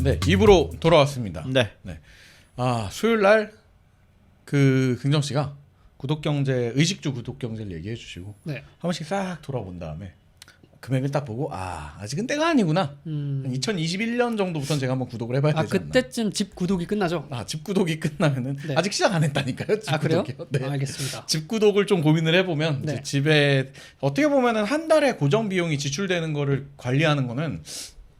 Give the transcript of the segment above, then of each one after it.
네, 2부로 돌아왔습니다. 네. 아, 수요일 날 그 긍정 씨가 구독경제 의식주 구독경제를 얘기해 주시고 네. 한 번씩 싹 돌아본 다음에 금액을 딱 보고 아직은 때가 아니구나. 2021년 정도부터는 제가 한번 구독을 해봐야 되지 않나. 그때쯤 집 구독이 끝나죠? 집 구독이 끝나면은 네. 아직 시작 안 했다니까요. 집 그래요? 구독이요. 네. 알겠습니다. 집 구독을 좀 고민을 해보면 네. 이제 집에 어떻게 보면은 한 달에 고정 비용이 지출되는 거를 관리하는 거는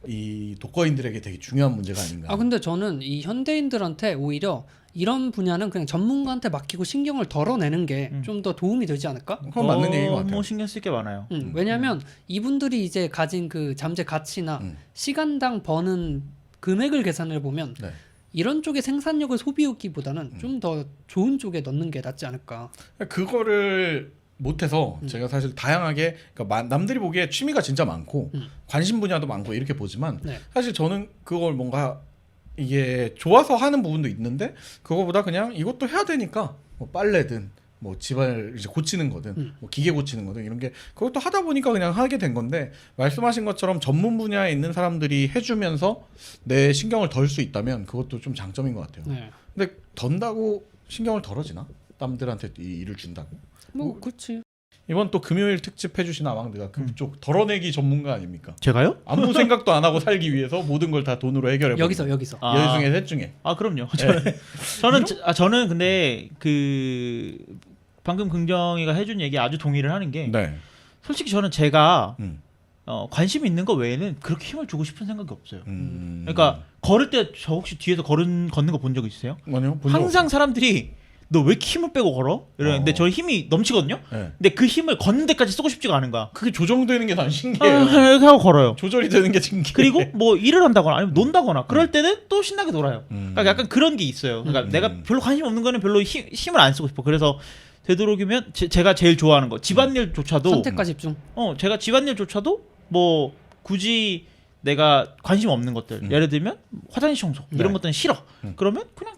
이 독거인들에게 되게 중요한 문제가 아닌가. 근데 저는 이 현대인들한테 오히려 이런 분야는 그냥 전문가한테 맡기고 신경을 덜어내는 게 좀 더 도움이 되지 않을까? 그건 맞는 얘기인 것 같아요. 너무 신경 쓸 게 많아요. 왜냐하면 이분들이 이제 가진 그 잠재 가치나 시간당 버는 금액을 계산을 보면 네. 이런 쪽의 생산력을 소비하기보다는 좀 더 좋은 쪽에 넣는 게 낫지 않을까? 그거를 못해서 제가 사실 다양하게 그러니까 남들이 보기에 취미가 진짜 많고 관심 분야도 많고 이렇게 보지만 네. 사실 저는 그걸 뭔가 이게 좋아서 하는 부분도 있는데 그거보다 그냥 이것도 해야 되니까 뭐 빨래든 뭐 집안을 이제 고치는 거든 뭐 기계 고치는 거든 이런 게 그것도 하다 보니까 그냥 하게 된 건데 말씀하신 것처럼 전문 분야에 있는 사람들이 해주면서 내 신경을 덜 수 있다면 그것도 좀 장점인 것 같아요. 네. 근데 던다고 신경을 덜어지나? 남들한테 이 일을 준다고? 뭐 그렇지. 이번 또 금요일 특집 해주신 아망드가 그쪽 덜어내기 전문가 아닙니까? 제가요? 아무 생각도 안 하고 살기 위해서 모든 걸 다 돈으로 해결해. 여기서 여중에 셋 중에. 그럼요. 네. 저는 근데 그 방금 긍정이가 해준 얘기 아주 동의를 하는 게 네. 솔직히 저는 제가 관심 있는 거 외에는 그렇게 힘을 주고 싶은 생각이 없어요. 그러니까 걸을 때 저 혹시 뒤에서 걷는 거 본 적 있으세요? 아니요. 항상 사람들이 너 왜 이렇게 힘을 빼고 걸어? 이러는데 저 힘이 넘치거든요. 네. 근데 그 힘을 걷는 데까지 쓰고 싶지가 않은 거야. 그게 조정되는 게 난 신기해요. 이렇게 하고 걸어요. 조절이 되는 게 신기해. 그리고 뭐 일을 한다거나 아니면 논다거나 그럴 때는 또 신나게 놀아요. 음. 그러니까 약간 그런 게 있어요. 그러니까 내가 별로 관심 없는 거는 별로 힘을 안 쓰고 싶어. 그래서 되도록이면 제가 제일 좋아하는 거 집안일조차도 선택과 집중. 제가 집안일조차도 뭐 굳이 내가 관심 없는 것들 예를 들면 화장실 청소 이런 네. 것들은 싫어. 그러면 그냥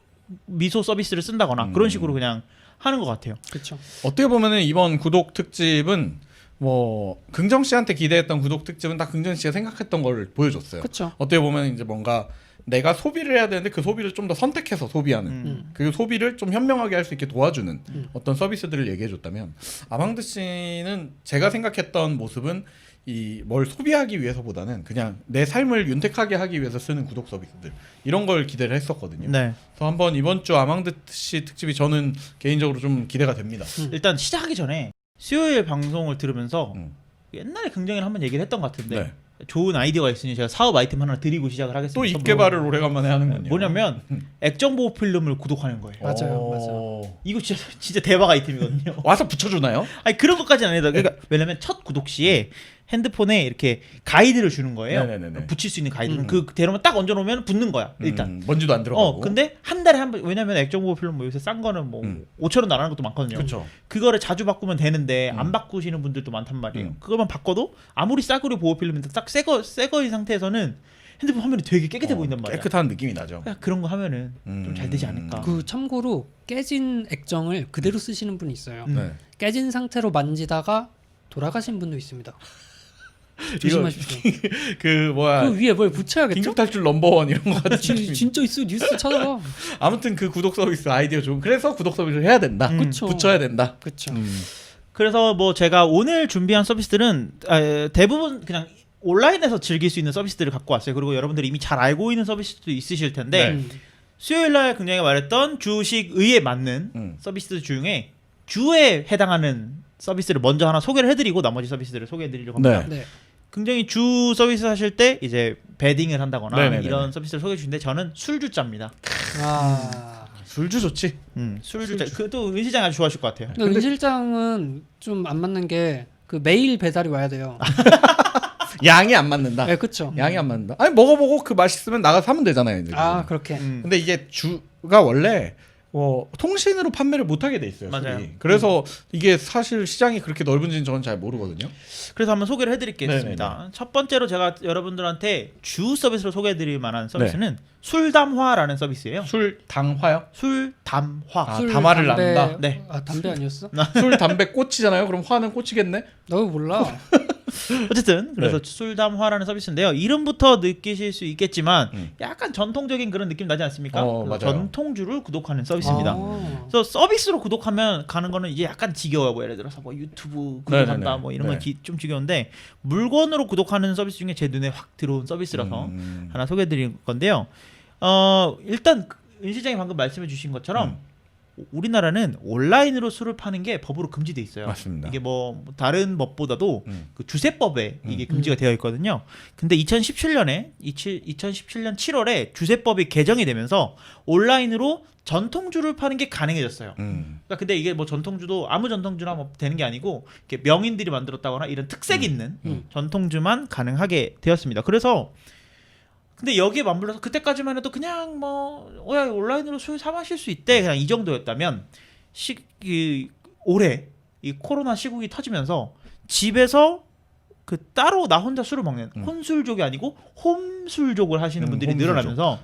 미소 서비스를 쓴다거나 그런 식으로 그냥 하는 것 같아요. 그렇죠. 어떻게 보면은 이번 구독 특집은 뭐 긍정 씨한테 기대했던 구독 특집은 다 긍정 씨가 생각했던 걸 보여줬어요. 그렇죠. 어떻게 보면 이제 뭔가 내가 소비를 해야 되는데 그 소비를 좀 더 선택해서 소비하는 그 소비를 좀 현명하게 할 수 있게 도와주는 어떤 서비스들을 얘기해줬다면 아망드 씨는 제가 생각했던 모습은 이 뭘 소비하기 위해서보다는 그냥 내 삶을 윤택하게 하기 위해서 쓰는 구독 서비스들 이런 걸 기대를 했었거든요. 네. 그래서 한번 이번 주 아망드 씨 특집이 저는 개인적으로 좀 기대가 됩니다. 일단 시작하기 전에 수요일 방송을 들으면서 옛날에 긍정이를 한번 얘기를 했던 것 같은데 네. 좋은 아이디어가 있으니 제가 사업 아이템 하나 드리고 시작을 하겠습니다. 또 입 개발을 오래간만에 하는군요. 뭐냐면 액정보호 필름을 구독하는 거예요. 맞아요. 이거 진짜 대박 아이템이거든요. 와서 붙여주나요? 아니 그런 것까지는 아니다. 그러니까 왜냐면 첫 구독 시에 핸드폰에 이렇게 가이드를 주는 거예요. 네네네네. 붙일 수 있는 가이드는 그 대로만 딱 얹어놓으면 붙는 거야. 일단. 먼지도 안 들어가고. 근데 한 달에 한 번 왜냐면 액정보호 필름 뭐 요새 싼 거는 뭐 5,000원 나가는 것도 많거든요. 그렇죠. 그거를 자주 바꾸면 되는데 안 바꾸시는 분들도 많단 말이에요. 그거만 바꿔도 아무리 싸구려 보호 필름인데 딱 새거인 상태에서는 핸드폰 화면이 되게 깨끗해 보인단 말이야. 깨끗한 느낌이 나죠. 그런 거 하면은 좀 잘 되지 않을까. 그 참고로 깨진 액정을 그대로 쓰시는 분이 있어요. 네. 깨진 상태로 만지다가 돌아가신 분도 있습니다. 조심하십시오. 그 뭐야 그 위에 뭘 붙여야겠죠? 긴급 탈출 넘버원 이런 거 같은 느낌이. 진짜 있어요. 뉴스 찾아봐. 아무튼 그 구독 서비스 아이디어 좋은. 그래서 구독 서비스를 해야 된다. 그쵸. 붙여야 된다. 그렇죠. 그래서 뭐 제가 오늘 준비한 서비스들은 대부분 그냥 온라인에서 즐길 수 있는 서비스들을 갖고 왔어요. 그리고 여러분들이 이미 잘 알고 있는 서비스도 있으실 텐데 수요일날 굉장히 말했던 주식의에 맞는 서비스 중에 주에 해당하는 서비스를 먼저 하나 소개를 해드리고 나머지 서비스들을 소개해드리려고 합니다. 네. 굉장히 주 서비스 하실 때 이제 베딩을 한다거나 네네네네. 이런 서비스를 소개해 주는데 저는 술주자입니다. 술주 좋지. 술주자. 그또 은 시장이 아주 좋아하실 것 같아요. 은 실장은 좀 안 맞는 게 그 매일 배달이 와야 돼요. 양이 안 맞는다. 네, 그렇죠. 양이 안 맞는다. 아니 먹어보고 그 맛있으면 나가서 사면 되잖아요. 이제. 그렇게. 근데 이게 주가 원래 통신으로 판매를 못 하게 돼 있어요. 맞아요. 술이. 그래서 이게 사실 시장이 그렇게 넓은지는 저는 잘 모르거든요. 그래서 한번 소개를 해드리겠습니다. 네네네. 첫 번째로 제가 여러분들한테 주 서비스로 소개해드릴 만한 서비스는 술담화라는 서비스예요. 술 당화요? 술담화. 술, 담화를 담배- 낳는다? 네. 담배 아니었어? 술 담배 꽃이잖아요. 그럼 화는 꽃이겠네. 너 몰라. 어쨌든 그래서 네. 술담화라는 서비스인데요. 이름부터 느끼실 수 있겠지만 음. 약간 전통적인 그런 느낌 나지 않습니까? 그래서 맞아요. 전통주를 구독하는 서비스입니다. 아. 그래서 서비스로 구독하면 가는 거는 이제 약간 지겨워요. 뭐 예를 들어서 뭐 유튜브 구독한다 네네네. 뭐 이런 건 네. 좀 지겨운데 물건으로 구독하는 서비스 중에 제 눈에 확 들어온 서비스라서 하나 소개해드릴 건데요. 일단 은 실장이 방금 말씀해주신 것처럼 우리나라는 온라인으로 술을 파는 게 법으로 금지돼 있어요. 맞습니다. 이게 뭐 다른 법보다도 그 주세법에 이게 음. 금지가 되어 있거든요. 근데 2017년 7월에 주세법이 개정이 되면서 온라인으로 전통주를 파는 게 가능해졌어요. 그러니까 근데 이게 뭐 전통주도 아무 전통주나 뭐 되는 게 아니고 이렇게 명인들이 만들었다거나 이런 특색 있는 전통주만 가능하게 되었습니다. 그래서 근데 여기에 맞물려서 그때까지만 해도 그냥 뭐 온라인으로 술 사 마실 수 있대 그냥 이 정도였다면 올해 이 코로나 시국이 터지면서 집에서 그 따로 나 혼자 술을 먹는 혼술족이 아니고 홈술족을 하시는 분들이 홈술족. 늘어나면서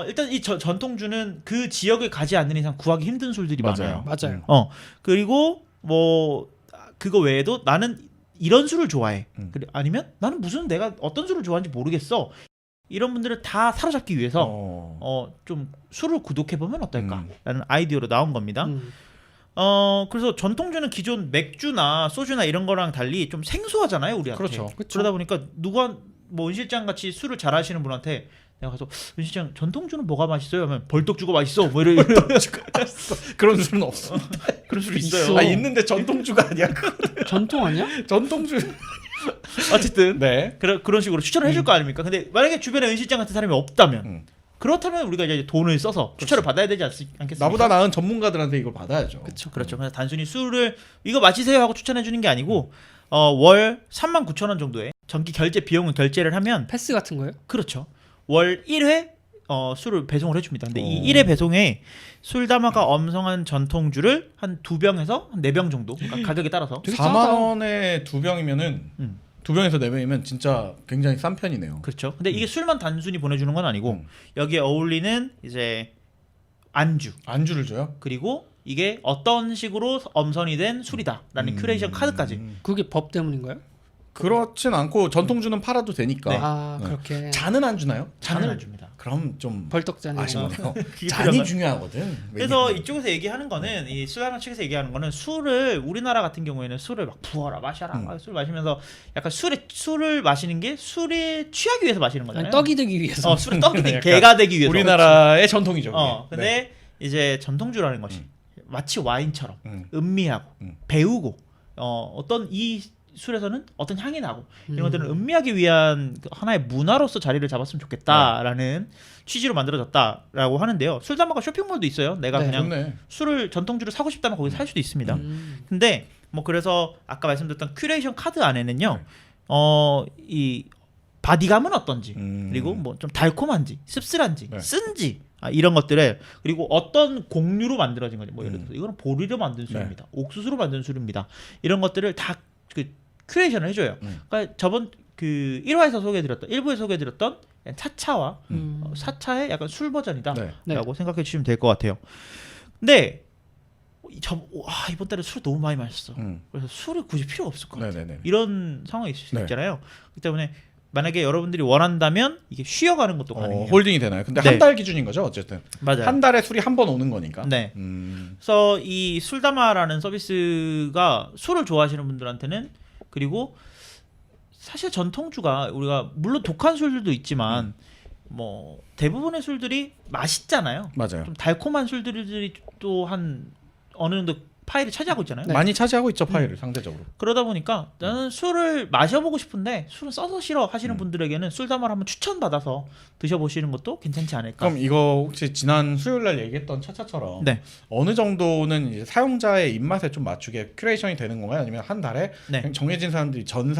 일단 이 전통주는 그 지역을 가지 않는 이상 구하기 힘든 술들이 맞아요. 많아요. 맞아요. 그리고 뭐 그거 외에도 나는 이런 술을 좋아해. 아니면 나는 무슨 내가 어떤 술을 좋아하는지 모르겠어. 이런 분들을 다 사로잡기 위해서 좀 술을 구독해 보면 어떨까라는 아이디어로 나온 겁니다. 그래서 전통주는 기존 맥주나 소주나 이런 거랑 달리 좀 생소하잖아요, 우리한테. 그렇죠. 그러다 보니까 누가 뭐 은실장 같이 술을 잘하시는 분한테 내가 가서 은실장 전통주는 뭐가 맛있어요? 하면 벌떡주가 맛있어. 뭐 이런 그런 술은 없어. 그런 술이 있어. 있어요. 있는데 전통주가 아니야. 전통 아니야? 전통주. 어쨌든 네. 그런 식으로 추천을 해줄 거 아닙니까? 근데 만약에 주변에 은실장 같은 사람이 없다면 그렇다면 우리가 이제 돈을 써서 추천을 받아야 되지 않겠습니까? 나보다 나은 전문가들한테 이걸 받아야죠. 그렇죠. 그래서 단순히 술을 이거 마시세요 하고 추천해 주는 게 아니고 월 39,000원 정도의 정기 결제 비용을 결제를 하면 패스 같은 거예요? 그렇죠. 월 1회 술을 배송을 해줍니다. 근데 이 1회 배송에 술담화가 엄성한 전통주를 한 2병에서 한 4병 정도 그러니까 가격에 따라서 되게 4만 싸다. 원에 2병이면은 2병에서 4병이면 진짜 굉장히 싼 편이네요. 그렇죠. 근데 이게 술만 단순히 보내주는 건 아니고 여기에 어울리는 이제 안주를 줘요? 그리고 이게 어떤 식으로 엄선이 된 술이다라는 큐레이션 카드까지. 그게 법 때문인가요? 그렇진 않고 전통주는 팔아도 되니까. 네. 아 그렇게 잔은 안 주나요? 잔은 안 줍니다. 그럼 좀 벌떡잔이 아쉽네요. 그게 잔이 필요한가요? 중요하거든. 그래서 왜냐면- 이쪽에서 얘기하는 거는 이 술하는 측에서 얘기하는 거는 술을 우리나라 같은 경우에는 술을 막 부어라 마셔라 막 술 마시면서 약간 술을 마시는 게 술에 취하기 위해서 마시는 거잖아요. 아니, 떡이 되기 위해서. 술에 떡이 되기 약간 개가 되기 위해서. 우리나라의 전통이죠. 그게. 근데 네. 이제 전통주라는 것이 마치 와인처럼 음. 음미하고 배우고 어떤 이 술에서는 어떤 향이 나고 이런 것들은 음미하기 위한 그 하나의 문화로서 자리를 잡았으면 좋겠다라는 취지로 만들어졌다라고 하는데요. 술담화가 쇼핑몰도 있어요. 내가 네. 그냥 좋네. 전통주를 사고 싶다면 거기서 살 수도 있습니다. 음. 근데 뭐 그래서 아까 말씀드렸던 큐레이션 카드 안에는요. 이 바디감은 어떤지 그리고 뭐 좀 달콤한지 씁쓸한지 네. 쓴지 이런 것들을 그리고 어떤 곡류로 만들어진 건지 뭐 예를 들어서 이거는 보리로 만든 술입니다. 옥수수로 만든 술입니다. 이런 것들을 다 그 큐레이션을 해줘요. 그러니까 저번 그 1화에서 소개해드렸던 1부에 소개해드렸던 차차와 사차의 약간 술 버전이다라고 네. 생각해 주시면 될 것 같아요. 근데 이번 달에 술 너무 많이 마셨어. 그래서 술이 굳이 필요 없을 것 같아요. 네네네. 이런 상황이 있을 수 네. 있잖아요. 그렇기 때문에 만약에 여러분들이 원한다면 이게 쉬어가는 것도 가능해요. 홀딩이 되나요? 근데 네. 한 달 기준인 거죠, 어쨌든. 맞아요. 한 달에 술이 한 번 오는 거니까. 네. 그래서 이 술담화라는 서비스가 술을 좋아하시는 분들한테는 그리고 사실 전통주가 우리가 물론 독한 술들도 있지만 뭐 대부분의 술들이 맛있잖아요. 맞아요. 좀 달콤한 술들이 또 한 어느 정도 파일을 차지하고 있잖아요. 많이 차지하고 있죠, 파일을 상대적으로. 그러다 보니까 나는 술을 마셔보고 싶은데 술은 써서 싫어 하시는 분들에게는 술담화를 한번 추천받아서 드셔보시는 것도 괜찮지 않을까. 그럼 이거 혹시 지난 수요일 날 얘기했던 차차처럼 네. 어느 정도는 이제 사용자의 입맛에 좀 맞추게 큐레이션이 되는 건가요? 아니면 한 달에 네. 그냥 정해진 사람들이 전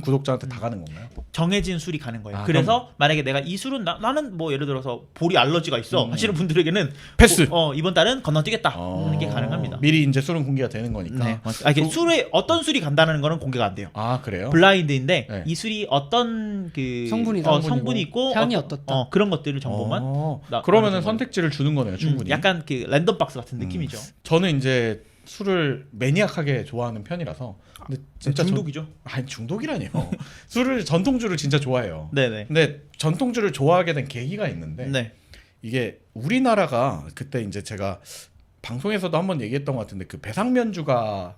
구독자한테 다 가는 건가요? 정해진 술이 가는 거예요. 아, 그래서 만약에 내가 이 술은 나는 뭐 예를 들어서 보리 알러지가 있어 하시는 분들에게는 패스. 이번 달은 건너뛰겠다 하는 게 가능합니다. 미리 이제 술은 공개가 되는 거니까. 네. 이게 술에 어떤 술이 간다는 거는 공개가 안 돼요. 아 그래요? 블라인드인데 네. 이 술이 어떤 그 성분이다. 성분이 있고 향이 어떻다. 그런 것들을 정보만 그러면은 나눠주는 선택지를 주는 거네요, 충분히. 약간 그 랜덤 박스 같은 느낌이죠. 저는 이제 술을 매니악하게 좋아하는 편이라서. 근데 진짜 중독이죠. 아니 중독이라니요. 술을 전통주를 진짜 좋아해요. 네네. 근데 전통주를 좋아하게 된 계기가 있는데 네. 이게 우리나라가 그때 이제 제가 방송에서도 한번 얘기했던 것 같은데 그 배상면주가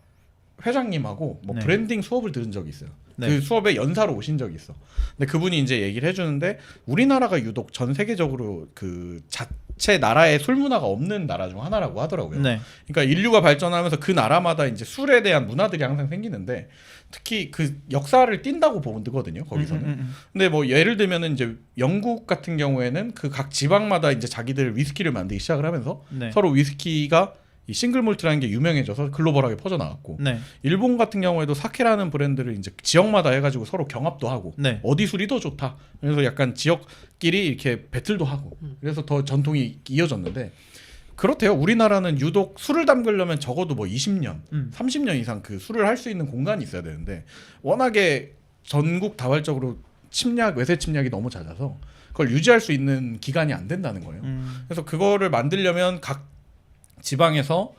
회장님하고 뭐 네. 브랜딩 수업을 들은 적이 있어요. 네. 그 수업에 연사로 오신 적이 있어. 근데 그분이 이제 얘기를 해주는데 우리나라가 유독 전 세계적으로 그 자체 나라의 술 문화가 없는 나라 중 하나라고 하더라고요. 네. 그러니까 인류가 발전하면서 그 나라마다 이제 술에 대한 문화들이 항상 생기는데 특히 그 역사를 띈다고 보거든요. 거기서는. 근데 뭐 예를 들면은 이제 영국 같은 경우에는 그 각 지방마다 이제 자기들 위스키를 만들기 시작을 하면서 네. 서로 위스키가 이 싱글 몰트라는 게 유명해져서 글로벌하게 퍼져나갔고 네. 일본 같은 경우에도 사케라는 브랜드를 이제 지역마다 해가지고 서로 경합도 하고 네. 어디 술이 더 좋다 그래서 약간 지역끼리 이렇게 배틀도 하고 그래서 더 전통이 이어졌는데 그렇대요. 우리나라는 유독 술을 담그려면 적어도 뭐 20년 30년 이상 그 술을 할 수 있는 공간이 있어야 되는데 워낙에 전국 다발적으로 침략 외세 침략이 너무 잦아서 그걸 유지할 수 있는 기간이 안 된다는 거예요. 그래서 그거를 만들려면 각 지방에서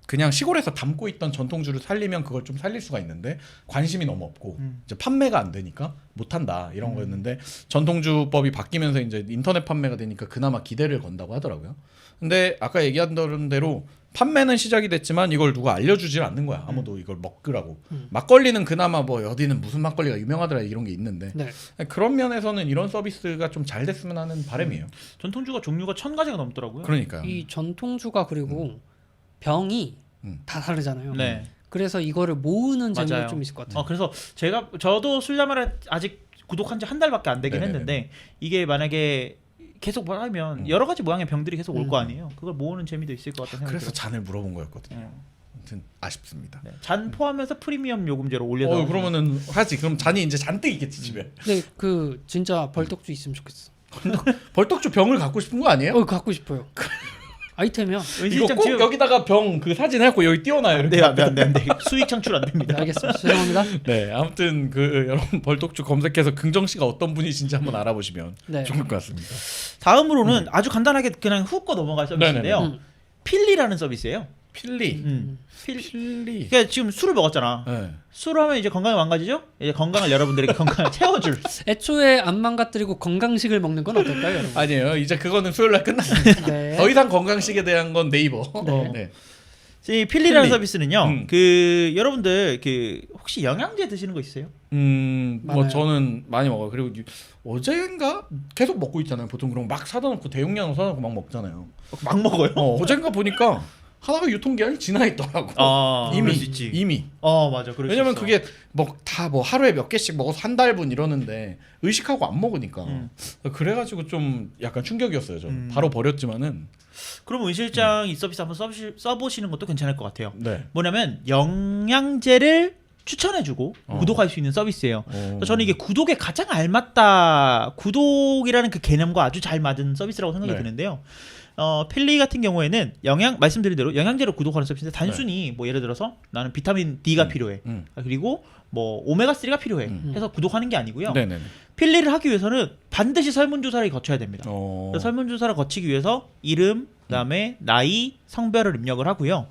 그냥 시골에서 담고 있던 전통주를 살리면 그걸 좀 살릴 수가 있는데 관심이 너무 없고 이제 판매가 안 되니까 못 한다 이런 거였는데 전통주법이 바뀌면서 이제 인터넷 판매가 되니까 그나마 기대를 건다고 하더라고요. 근데 아까 얘기한 대로 판매는 시작이 됐지만 이걸 누가 알려주질 않는 거야. 아무도 이걸 먹으라고. 막걸리는 그나마 뭐 어디는 무슨 막걸리가 유명하더라 이런 게 있는데 네. 그런 면에서는 이런 서비스가 좀 잘 됐으면 하는 바람이에요. 전통주가 종류가 1000가지가 넘더라고요. 그러니까요. 이 전통주가 그리고 병이 다 다르잖아요. 네. 그래서 이거를 모으는 재미가 맞아요. 좀 있을 것 같아요. 그래서 저도 술자마를 아직 구독한 지 한 달밖에 안 되긴 네네네. 했는데 이게 만약에 계속 뭐 하면 여러 가지 모양의 병들이 계속 올 거 아니에요. 그걸 모으는 재미도 있을 것 같다는 생각이 그래서 들어요. 잔을 물어본 거였거든요. 네. 아무튼 아쉽습니다. 네. 잔 포함해서 프리미엄 요금제로 올려서 그러면은 하지. 그럼 잔이 이제 잔뜩 있겠지 집에. 근데 그 진짜 벌떡주 있으면 좋겠어. 벌떡주 병을 갖고 싶은 거 아니에요? 갖고 싶어요. 아이템이야. 이거 꼭 여기다가 병 그 사진 해갖고 여기 띄워놔요. 이렇게. 네. 수익 창출 안 됩니다. 네, 알겠습니다. 죄송합니다. 네, 아무튼 그 여러분 벌떡주 검색해서 긍정 씨가 어떤 분이신지 한번 알아보시면 네. 좋을 것 같습니다. 다음으로는 아주 간단하게 그냥 훅거 넘어갈 서비스인데요. 네네네. 필리라는 서비스예요. 필리. 필리. 그러니까 지금 술을 먹었잖아. 네. 술을 하면 이제 건강이 망가지죠? 이제 건강을 여러분들에게 건강을 채워줄. 애초에 안 망가뜨리고 건강식을 먹는 건 어떨까요, 여러분? 아니에요. 이제 그거는 수요일 날 끝났습니다. 네. 더 이상 건강식에 대한 건 네이버. 네. 네. 이 필리라는 필리. 서비스는요. 그 여러분들 그 혹시 영양제 드시는 거 있어요? 뭐 많아요. 저는 많이 먹어요. 그리고 어젠가 계속 먹고 있잖아요. 보통 그럼 막 사다 놓고 대용량으로 사다 놓고 막 먹잖아요. 막 먹어요? 어젠가 보니까 하나가 유통기한이 지나 있더라고. 그럴 이미 수 있지. 이미. 맞아. 그럴 왜냐면 수 있어. 그게 뭐 다 뭐 하루에 몇 개씩 먹어서 한 달분 이러는데 의식하고 안 먹으니까 그래가지고 좀 약간 충격이었어요. 저는 바로 버렸지만은. 그럼 은 실장 이 서비스 한번 써보시는 것도 괜찮을 것 같아요. 네. 뭐냐면 영양제를 추천해주고 구독할 수 있는 서비스예요. 그래서 저는 이게 구독에 가장 알맞다, 구독이라는 그 개념과 아주 잘 맞은 서비스라고 생각이 네. 드는데요. 필리 같은 경우에는 말씀드린 대로 영양제로 구독하는 서비스인데 단순히 뭐 예를 들어서 나는 비타민 D가 필요해. 그리고 뭐 오메가3가 필요해. 해서 구독하는 게 아니고요. 네네. 필리를 하기 위해서는 반드시 설문조사를 거쳐야 됩니다. 그래서 설문조사를 거치기 위해서 이름, 그다음에 나이, 성별을 입력을 하고요.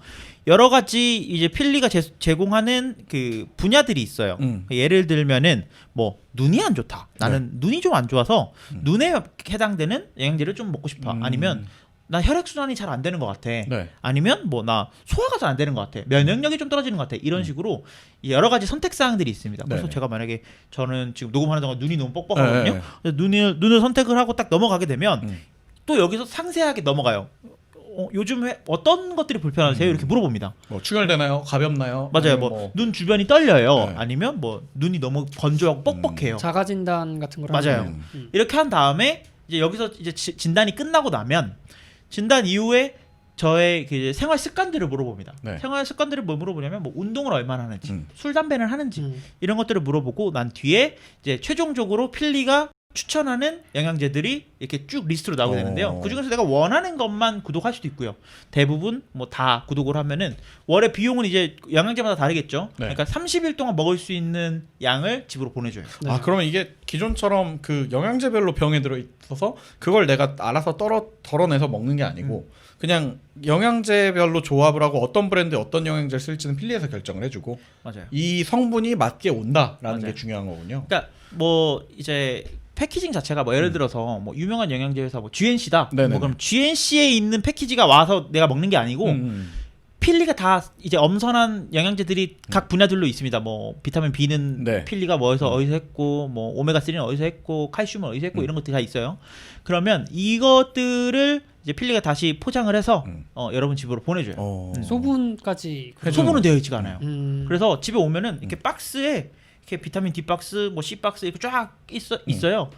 여러 가지 이제 필리가 제공하는 그 분야들이 있어요. 예를 들면은 뭐 눈이 안 좋다. 나는 눈이 좀 안 좋아서 눈에 해당되는 영양제를 좀 먹고 싶어. 아니면 나 혈액순환이 잘 안 되는 것 같아. 네. 아니면 뭐 나 소화가 잘 안 되는 것 같아. 면역력이 좀 떨어지는 것 같아. 이런 식으로 여러 가지 선택 사항들이 있습니다. 그래서 네네. 제가 만약에 저는 지금 녹음하는 동안 눈이 너무 뻑뻑하거든요. 네. 그래서 눈을 선택을 하고 딱 넘어가게 되면 또 여기서 상세하게 넘어가요. 요즘 어떤 것들이 불편하세요? 이렇게 물어봅니다. 뭐 충혈되나요? 가볍나요? 맞아요. 아니면 뭐 눈 주변이 떨려요. 네. 아니면 뭐 눈이 너무 건조하고 뻑뻑해요. 자가 진단 같은 걸 맞아요. 하면 이렇게 한 다음에 이제 여기서 이제 진단이 끝나고 나면 진단 이후에 저의 그 생활 습관들을 물어봅니다. 네. 생활 습관들을 뭐 물어보냐면 뭐 운동을 얼마나 하는지, 술 담배는 하는지 음. 이런 것들을 물어보고 난 뒤에 이제 최종적으로 필리가 추천하는 영양제들이 이렇게 쭉 리스트로 나오게 되는데요. 그 중에서 내가 원하는 것만 구독할 수도 있고요. 대부분 뭐 다 구독을 하면은 월의 비용은 이제 영양제마다 다르겠죠. 네. 그러니까 30일 동안 먹을 수 있는 양을 집으로 보내줘요. 네. 아 그러면 이게 기존처럼 그 영양제별로 병에 들어 있어서 그걸 내가 알아서 덜어내서 먹는 게 아니고 그냥 영양제별로 조합을 하고 어떤 브랜드에 어떤 영양제를 쓸지는 필리에서 결정을 해주고 맞아요. 이 성분이 맞게 온다라는 맞아요. 게 중요한 거군요. 그러니까 뭐 이제 패키징 자체가 뭐 예를 들어서 뭐 유명한 영양제 회사 뭐 GNC다. 네네네. 뭐 그럼 GNC에 있는 패키지가 와서 내가 먹는 게 아니고 필리가 다 이제 엄선한 영양제들이 각 분야들로 있습니다. 뭐 비타민 B는 네. 필리가 어디서 했고, 뭐 오메가 3는 어디서 했고, 칼슘은 어디서 했고 이런 것들이 다 있어요. 그러면 이것들을 이제 필리가 다시 포장을 해서 여러분 집으로 보내줘요. 소분까지 소분은 되어 있지가 않아요. 그래서 그래서 집에 오면은 이렇게 박스에 이렇게 비타민 D 박스, 뭐 C 박스 이렇게 쫙 있어요.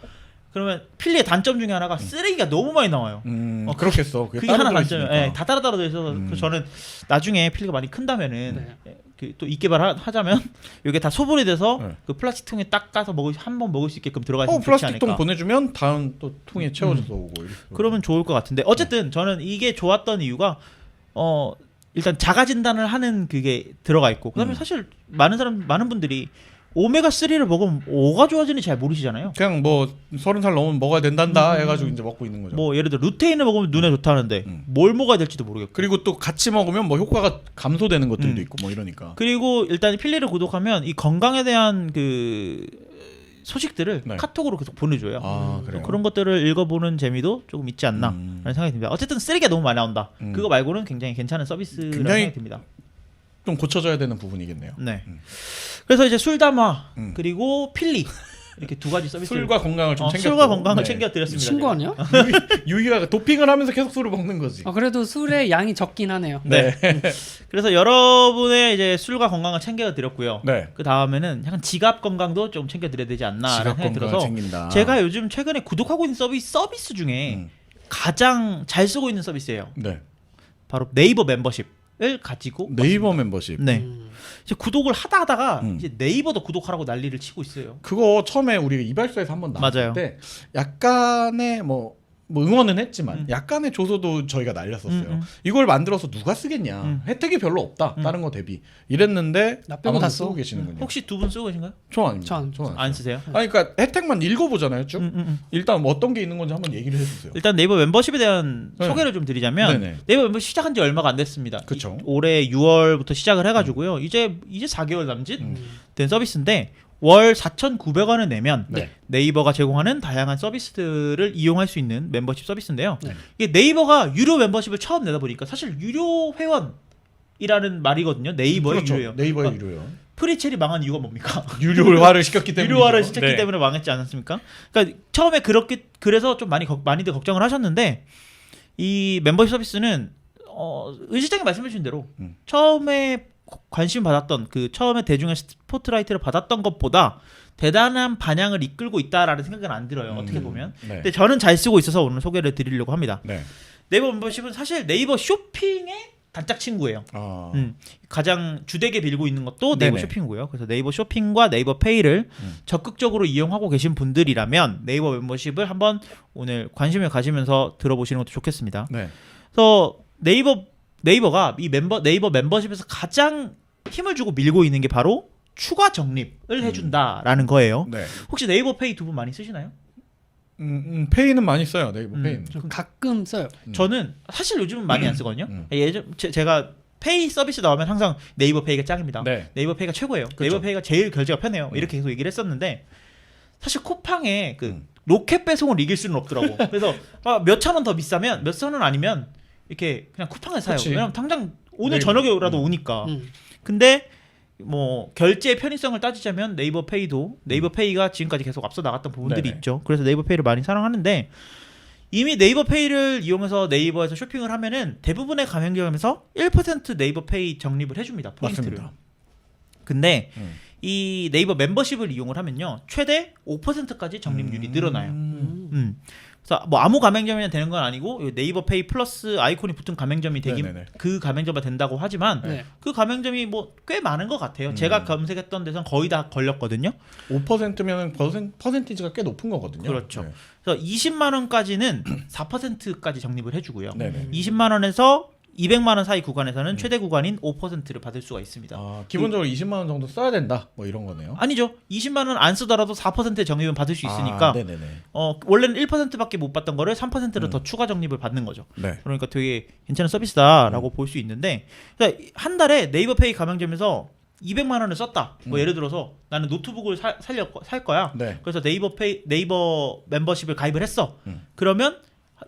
그러면 필리의 단점 중에 하나가 쓰레기가 너무 많이 나와요. 그렇겠어. 그게 따로 하나 들어있으니까. 단점이에요. 예, 다 따로 있어서 그래서 저는 나중에 필리가 많이 큰다면은 네. 또 입개발하자면 이게 다 소분이 돼서 네. 그 플라스틱 통에 딱 까서 한번 먹을 수 있게끔 들어가 있으면 좋지 플라스틱 않을까. 통 보내주면 다음 또 통에 채워져서 오고 이렇게. 그러면 좋을 것 같은데 어쨌든 저는 이게 좋았던 이유가 일단 자가 진단을 하는 그게 들어가 있고 그다음에 사실 많은 분들이 오메가 3를 먹으면 뭐가 좋아지는지 잘 모르시잖아요. 그냥 뭐 30살 넘으면 먹어야 된단다 해가지고 이제 먹고 있는 거죠. 뭐 예를 들어 루테인을 먹으면 눈에 좋다는데 뭘 먹어야 될지도 모르겠고. 그리고 또 같이 먹으면 뭐 효과가 감소되는 것들도 있고 뭐 이러니까. 그리고 일단 필리를 구독하면 이 건강에 대한 그 소식들을 네. 카톡으로 계속 보내줘요. 아 그래요. 그런 것들을 읽어보는 재미도 조금 있지 않나라는 생각이 듭니다. 어쨌든 쓰레기가 너무 많이 나온다. 그거 말고는 굉장히 괜찮은 서비스라고 굉장히 생각이 듭니다. 좀 고쳐져야 되는 부분이겠네요. 네. 그래서 이제 술담화 그리고 필리 이렇게 두 가지 서비스. 술과 건강을 좀 챙겨. 술과 건강을 챙겨드렸습니다. 친구 아니야? 유희가 도핑을 하면서 계속 술을 먹는 거지. 아 그래도 술의 양이 적긴 하네요. 네. 그래서 여러분의 이제 술과 건강을 챙겨드렸고요. 네. 그 다음에는 약간 지갑 건강도 좀 챙겨드려야 되지 않나라는 지갑 생각이 건강을 들어서 챙긴다. 제가 요즘 최근에 구독하고 있는 서비스 중에 가장 잘 쓰고 있는 서비스예요. 네. 바로 네이버 멤버십을 가지고 네이버 멤버십. 네. 이제 구독을 하다가 음. 이제 네이버도 구독하라고 난리를 치고 있어요. 그거 처음에 우리가 이발소에서 한번 나왔을 맞아요. 때 약간의 뭐 응원은 했지만 약간의 조소도 저희가 날렸었어요. 이걸 만들어서 누가 쓰겠냐. 혜택이 별로 없다. 다른 거 대비. 이랬는데 나 빼고 아무도 다 쓰고 써. 계시는군요. 혹시 두 분 쓰고 계신가요? 저 아닙니다. 전 안 쓰세요? 아니 그러니까 혜택만 읽어보잖아요. 쭉. 음. 일단 뭐 어떤 게 있는 건지 한번 얘기를 해주세요. 일단 네이버 멤버십에 대한 네. 소개를 좀 드리자면 네네. 네이버 멤버십 시작한 지 얼마가 안 됐습니다. 그쵸. 올해 6월부터 시작을 해가지고요. 이제 4개월 남짓 된 서비스인데 월 4,900원을 내면 네. 네이버가 제공하는 다양한 서비스들을 이용할 수 있는 멤버십 서비스인데요. 네. 이게 네이버가 유료 멤버십을 처음 내다 보니까 사실 유료 회원이라는 말이거든요. 네이버의 그렇죠. 유료요. 네이버의 그러니까 유료요. 프리첼이 망한 이유가 뭡니까? 유료화를 시켰기 때문에. 유료화를 시켰기 때문에 망했지 않았습니까? 그러니까 처음에 그래서 좀 많이들 걱정을 하셨는데 이 멤버십 서비스는 의실장이 말씀해 주신 대로 처음에 관심 받았던 처음에 대중의 스포트라이트를 받았던 것보다 대단한 반향을 이끌고 있다라는 생각은 안 들어요. 어떻게 보면. 네. 근데 저는 잘 쓰고 있어서 오늘 소개를 드리려고 합니다. 네. 네이버 멤버십은 사실 네이버 쇼핑의 단짝 친구예요. 아. 가장 주되게 빌고 있는 것도 네이버 네네. 쇼핑이고요. 그래서 네이버 쇼핑과 네이버 페이를 적극적으로 이용하고 계신 분들이라면 네이버 멤버십을 한번 오늘 관심을 가지면서 들어보시는 것도 좋겠습니다. 네. 그래서 네이버가 이 네이버 멤버십에서 가장 힘을 주고 밀고 있는 게 바로 추가 적립을 해준다라는 거예요. 네. 혹시 네이버 페이 두 분 많이 쓰시나요? 페이는 많이 써요. 네이버 페이는. 저 가끔 써요. 저는 사실 요즘은 많이 안 쓰거든요. 예전 제가 페이 서비스 나오면 항상 네이버 페이가 짱입니다. 네. 네이버 페이가 최고예요. 그렇죠. 네이버 페이가 제일 결제가 편해요. 이렇게 계속 얘기를 했었는데 사실 쿠팡에 로켓 배송을 이길 수는 없더라고. 그래서 몇천 원 더 비싸면 몇천 원 아니면 이렇게 그냥 쿠팡에 사요. 그치. 왜냐면 당장 오늘 네이버. 저녁에라도 오니까. 근데 뭐 결제의 편의성을 따지자면 네이버 페이가 지금까지 계속 앞서 나갔던 부분들이 네네. 있죠. 그래서 네이버 페이를 많이 사랑하는데 이미 네이버 페이를 이용해서 네이버에서 쇼핑을 하면은 대부분의 가맹점에서 1% 네이버 페이 적립을 해줍니다. 포인트를. 맞습니다. 근데 이 네이버 멤버십을 이용을 하면요 최대 5%까지 적립률이 늘어나요. 그래서 뭐 아무 가맹점이나 되는 건 아니고 네이버 페이 플러스 아이콘이 붙은 가맹점이 되긴 네네네. 그 가맹점이 된다고 하지만 네. 그 가맹점이 뭐 꽤 많은 것 같아요. 제가 검색했던 데선 거의 다 걸렸거든요. 5%면은 퍼센티지가 꽤 높은 거거든요. 그렇죠. 네. 그래서 20만 원까지는 4%까지 적립을 해주고요. 네네. 20만 원에서 200만 원 사이 구간에서는 최대 구간인 5%를 받을 수가 있습니다. 아, 기본적으로 20만 원 정도 써야 된다. 뭐 이런 거네요. 아니죠. 20만 원 안 쓰더라도 4%의 적립은 받을 수 있으니까 네네네. 원래는 1%밖에 못 받던 거를 3%를 더 추가 적립을 받는 거죠. 네. 그러니까 되게 괜찮은 서비스다라고 볼 수 있는데 그러니까 한 달에 네이버페이 가맹점에서 200만 원을 썼다. 뭐 예를 들어서 나는 노트북을 살 거야. 네. 그래서 네이버 멤버십을 가입을 했어. 그러면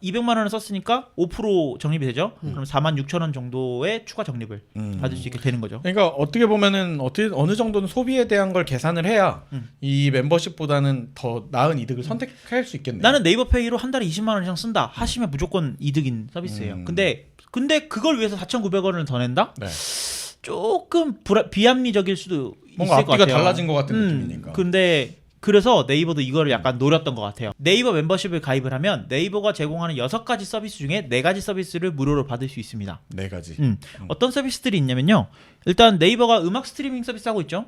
200만 원을 썼으니까 5% 적립이 되죠. 그럼 46,000원 정도의 추가 적립을 받을 수 있게 되는 거죠. 그러니까 어떻게 보면은 어느 정도는 소비에 대한 걸 계산을 해야 이 멤버십보다는 더 나은 이득을 선택할 수 있겠네요. 나는 네이버페이로 한 달에 20만 원 이상 쓴다 하시면 무조건 이득인 서비스예요. 근데 그걸 위해서 4,900원을 더 낸다? 네. 조금 비합리적일 수도 뭔가 있을 것 앞뒤가 같아요. 달라진 것 같은 느낌이니까. 근데 그래서 네이버도 이거를 약간 노렸던 것 같아요. 네이버 멤버십을 가입을 하면 네이버가 제공하는 6가지 서비스 중에 4가지 서비스를 무료로 받을 수 있습니다. 4가지. 어떤 서비스들이 있냐면요. 일단 네이버가 음악 스트리밍 서비스 하고 있죠.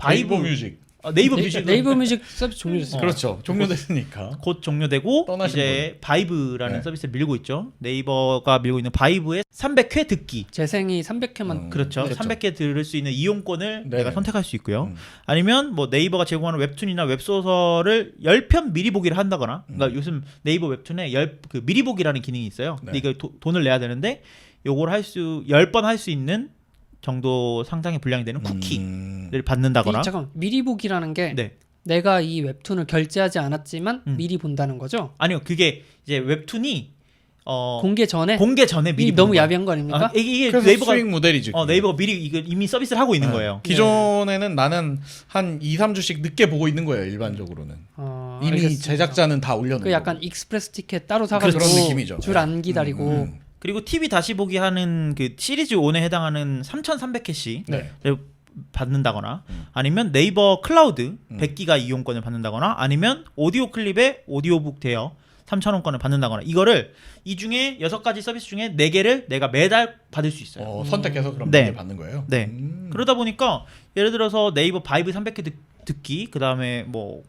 네이버 뮤직. 네이버 뮤직. 네이버 뮤직 서비스 종료됐어요. 그렇죠. 종료됐으니까. 곧 종료되고 떠나신 이제 바이브라는 네. 서비스를 밀고 있죠. 네이버가 밀고 있는 바이브의 300회 듣기. 재생이 300회만 그렇죠. 그렇죠. 300개 들을 수 있는 이용권을 네네. 내가 선택할 수 있고요. 아니면 뭐 네이버가 제공하는 웹툰이나 웹소설을 10편 미리 보기를 한다거나 그러니까 요즘 네이버 웹툰에 그 미리 보기라는 기능이 있어요. 근데 네. 이거 돈을 내야 되는데 요걸 10번 할 수 있는 정도 상당히 분량이 되는 쿠키를 받는다거나 잠깐 미리 보기라는 게 네. 내가 이 웹툰을 결제하지 않았지만 미리 본다는 거죠? 아니요. 그게 이제 웹툰이 공개 전에 공개 전에 미리 이 너무 보는 거예요. 야비한 거 아닙니까? 이게 그래서 네이버가 수익 모델이죠. 네이버가 미리 이거 이미 서비스를 하고 있는 거예요. 기존에는 나는 한 2, 3주씩 늦게 보고 있는 거예요. 일반적으로는. 이미 알겠습니다. 제작자는 다 올려놓은 그 약간 거고. 익스프레스 티켓 따로 사가지고 그런 느낌이죠. 줄 안 기다리고 그리고 TV 다시 보기 하는 그 시리즈 1에 해당하는 3,300캐시 네. 받는다거나 아니면 네이버 클라우드 100기가 이용권을 받는다거나 아니면 오디오 클립에 오디오북 대여 3,000원권을 받는다거나 이거를 이 중에 6가지 서비스 중에 4개를 내가 매달 받을 수 있어요. 선택해서 그럼 네. 이게 받는 거예요? 네. 그러다 보니까 예를 들어서 네이버 바이브 300개 듣기 그다음에 뭐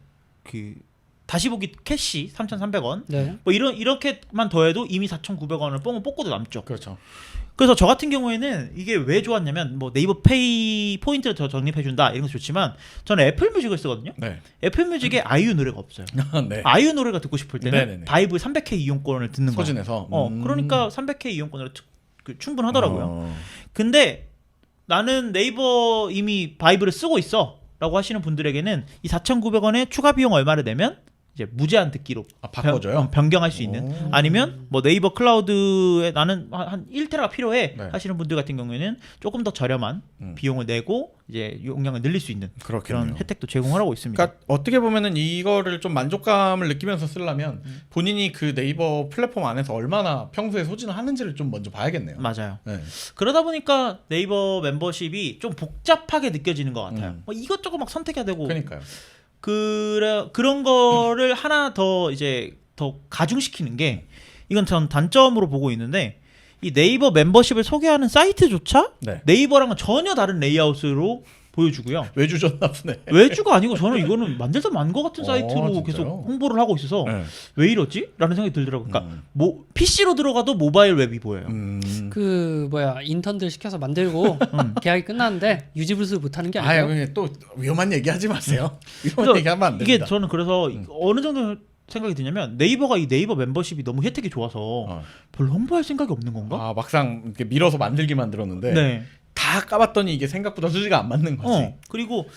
그 다시 보기 캐시 3,300원 네. 뭐 이렇게만 더해도 이미 4,900원을 뽕을 뽑고도 남죠. 그렇죠. 그래서 저 같은 경우에는 이게 왜 좋았냐면 뭐 네이버 페이 포인트를 더 적립해준다 이런 거 좋지만 저는 애플 뮤직을 쓰거든요. 네. 애플 뮤직에 아이유 노래가 없어요. 네. 아이유 노래가 듣고 싶을 때는 네네네. 바이브 300회 이용권을 듣는 거예요. 소진해서. 그러니까 300회 이용권으로 충분하더라고요. 어. 근데 나는 네이버 이미 바이브를 쓰고 있어라고 하시는 분들에게는 이 4,900원에 추가 비용 얼마를 내면 이제 무제한 듣기로 바꿔줘요? 변경할 수 있는 오. 아니면 뭐 네이버 클라우드에 나는 한 1테라가 필요해 네. 하시는 분들 같은 경우에는 조금 더 저렴한 비용을 내고 이제 용량을 늘릴 수 있는 그렇겠네요. 그런 혜택도 제공을 하고 있습니다. 그러니까 어떻게 보면은 이거를 좀 만족감을 느끼면서 쓰려면 본인이 그 네이버 플랫폼 안에서 얼마나 평소에 소진을 하는지를 좀 먼저 봐야겠네요. 맞아요. 네. 그러다 보니까 네이버 멤버십이 좀 복잡하게 느껴지는 것 같아요. 뭐 이것저것 막 선택해야 되고 그러니까요. 그런 거를 하나 더 이제 더 가중시키는 게 이건 전 단점으로 보고 있는데 이 네이버 멤버십을 소개하는 사이트조차 네. 네이버랑은 전혀 다른 레이아웃으로 보여주고요. 외주 줬나 보네. 외주가 아니고 저는 이거는 만들다 만 것 같은 어, 사이트로 진짜요? 계속 홍보를 하고 있어서 네. 왜 이러지? 라는 생각이 들더라고요. 그러니까 PC로 들어가도 모바일 웹이 보여요. 그 인턴들 시켜서 만들고 계약이 끝났는데 유지부수 못하는 게 아유, 아니고 그냥 또 위험한 얘기 하지 마세요. 그래서 위험한 얘기 하면 안 됩니다. 이게 저는 그래서 어느 정도 생각이 드냐면 네이버가 이 네이버 멤버십이 너무 혜택이 좋아서 별로 홍보할 생각이 없는 건가? 아, 막상 이렇게 밀어서 만들기 만들었는데 네. 다 까봤더니 이게 생각보다 수지가 안 맞는 거지. 그리고